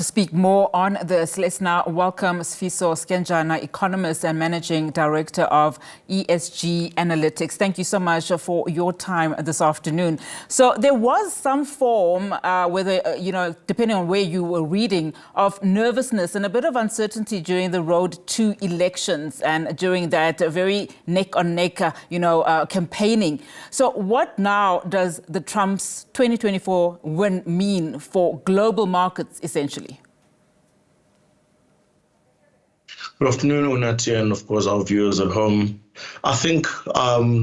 to speak more on this, let's now welcome Sifiso Skenjana, Economist and Managing Director of ESG Analytics. Thank you so much for your time this afternoon. So there was some form, whether, depending on where you were reading, of nervousness and a bit of uncertainty during the road to elections and during that very neck-on-neck, campaigning. So what now does the Trump's 2024 win mean for global markets, essentially? Good afternoon, Unati, and of course our viewers at home. I think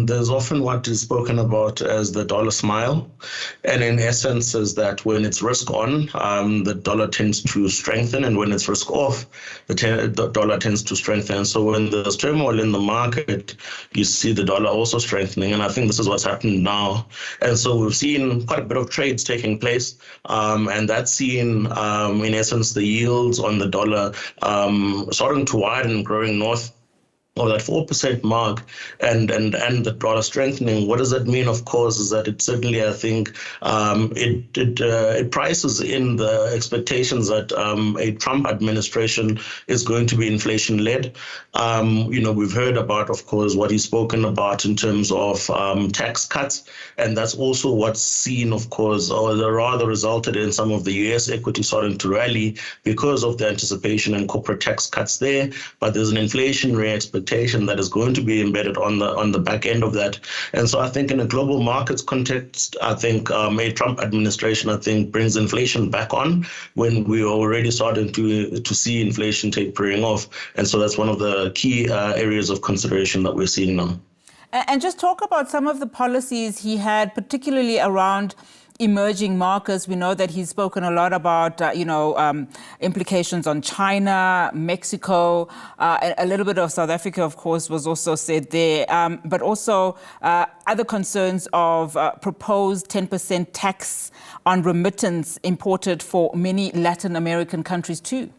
there's often what is spoken about as the dollar smile. And in essence is that when it's risk on, the dollar tends to strengthen. And when it's risk off, the dollar tends to strengthen. So when there's turmoil in the market, you see the dollar also strengthening. And I think this is what's happened now. And so we've seen quite a bit of trades taking place. And that's seen, in essence, the yields on the dollar starting to widen, growing north of that 4% mark, and the dollar strengthening. What does that mean? Of course, is that it certainly, I think, it prices in the expectations that a Trump administration is going to be inflation-led. We've heard about, of course, what he's spoken about in terms of tax cuts, and that's also what's seen, of course, or rather resulted in some of the U.S. equity starting to rally because of the anticipation and corporate tax cuts there. But there's an inflationary expectation that is going to be embedded on the back end of that. And so I think in a global markets context, I think a Trump administration, I think, brings inflation back on when we are already starting to see inflation tapering off. And so that's one of the key areas of consideration that we're seeing now. And just talk about some of the policies he had, particularly around emerging markets. We know that he's spoken a lot about, implications on China, Mexico, a little bit of South Africa, of course, was also said there, but also other concerns of proposed 10% tax on remittance imported for many Latin American countries too.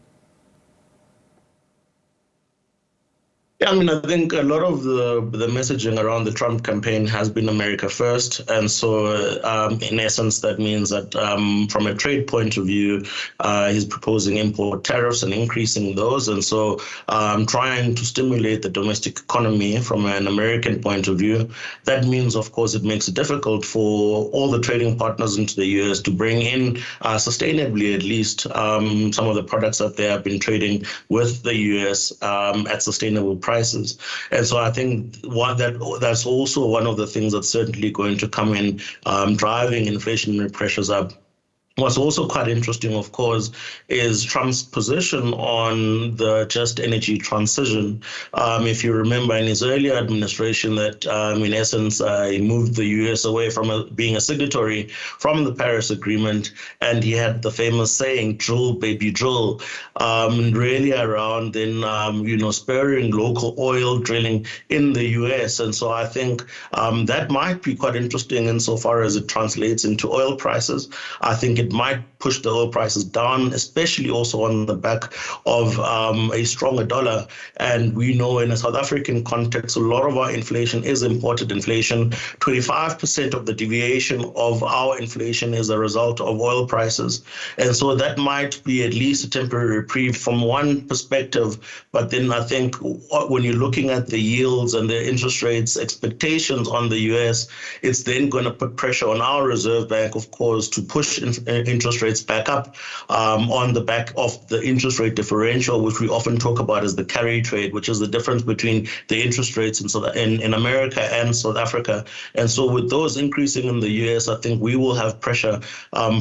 Yeah, I think a lot of the messaging around the Trump campaign has been America first. And so in essence, that means that from a trade point of view, he's proposing import tariffs and increasing those. And so trying to stimulate the domestic economy from an American point of view. That means, of course, it makes it difficult for all the trading partners into the U.S. to bring in sustainably, at least, some of the products that they have been trading with the U.S. At sustainable prices. And so I think that's also one of the things that's certainly going to come in driving inflationary pressures up. What's also quite interesting, of course, is Trump's position on the just energy transition. If you remember in his earlier administration that, in essence, he moved the U.S. away from being a signatory from the Paris Agreement, and he had the famous saying, drill, baby, drill, really around then, spurring local oil drilling in the U.S. And so I think that might be quite interesting insofar as it translates into oil prices. I think it might push the oil prices down, especially also on the back of a stronger dollar. And we know in a South African context, a lot of our inflation is imported inflation. 25% of the deviation of our inflation is a result of oil prices. And so that might be at least a temporary reprieve from one perspective. But then I think when you're looking at the yields and the interest rates expectations on the US, it's then going to put pressure on our Reserve Bank, of course, to push interest rates back up on the back of the interest rate differential, which we often talk about as the carry trade, which is the difference between the interest rates in America and South Africa. And so with those increasing in the US, I think we will have pressure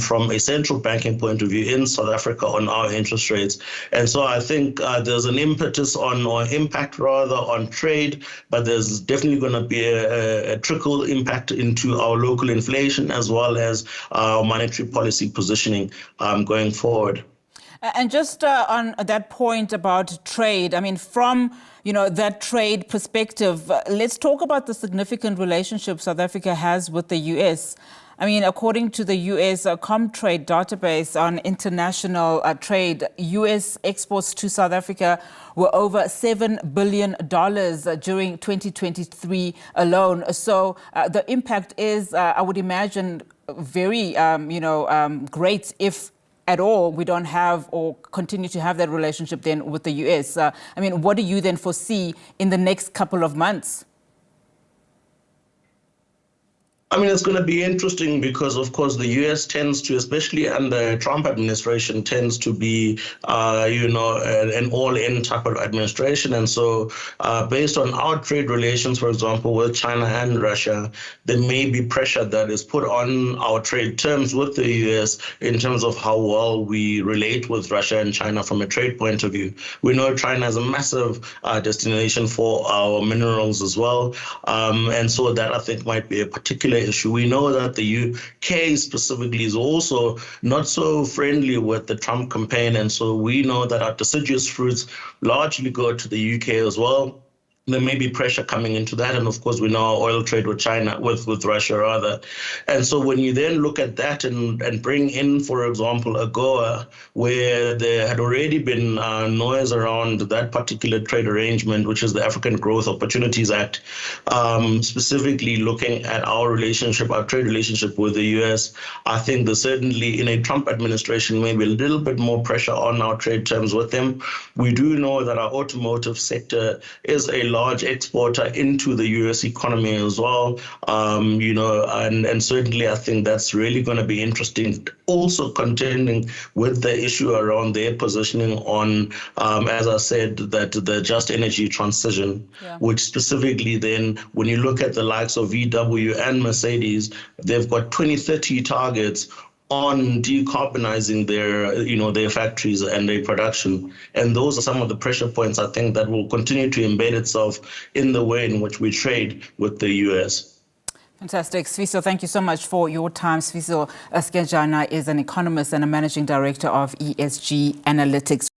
from a central banking point of view in South Africa on our interest rates. And so I think there's an impetus or impact rather on trade, but there's definitely going to be a trickle impact into our local inflation as well as our monetary policy positioning going forward. And just on that point about trade, I mean, from that trade perspective, let's talk about the significant relationship South Africa has with the US. I mean, according to the US Comtrade database on international trade, US exports to South Africa were over $7 billion during 2023 alone. So the impact is, I would imagine, very, great if at all, we don't have or continue to have that relationship then with the US. I mean, what do you then foresee in the next couple of months? I mean, it's going to be interesting because, of course, the U.S. tends to, especially under Trump administration, tends to be, an all-in type of administration. And so based on our trade relations, for example, with China and Russia, there may be pressure that is put on our trade terms with the U.S. in terms of how well we relate with Russia and China from a trade point of view. We know China is a massive destination for our minerals as well. And so that, I think, might be a particular issue. We know that the UK specifically is also not so friendly with the Trump campaign, and so we know that our deciduous fruits largely go to the UK as well. There may be pressure coming into that, and of course we know our oil trade with China, with Russia rather. And so when you then look at that and bring in, for example, AGOA, where there had already been noise around that particular trade arrangement, which is the African Growth Opportunities Act, specifically looking at our relationship, our trade relationship with the US, I think there's certainly in a Trump administration maybe a little bit more pressure on our trade terms with them. We do know that our automotive sector is a large exporter into the U.S. economy as well, and certainly I think that's really going to be interesting. Also contending with the issue around their positioning on, as I said, that the just energy transition, which specifically then, when you look at the likes of VW and Mercedes, they've got 2030 targets on decarbonizing their factories and their production. And those are some of the pressure points, I think, that will continue to embed itself in the way in which we trade with the US. Fantastic. Sifiso, thank you so much for your time. Sifiso Skenjana is an economist and a managing director of ESG Analytics.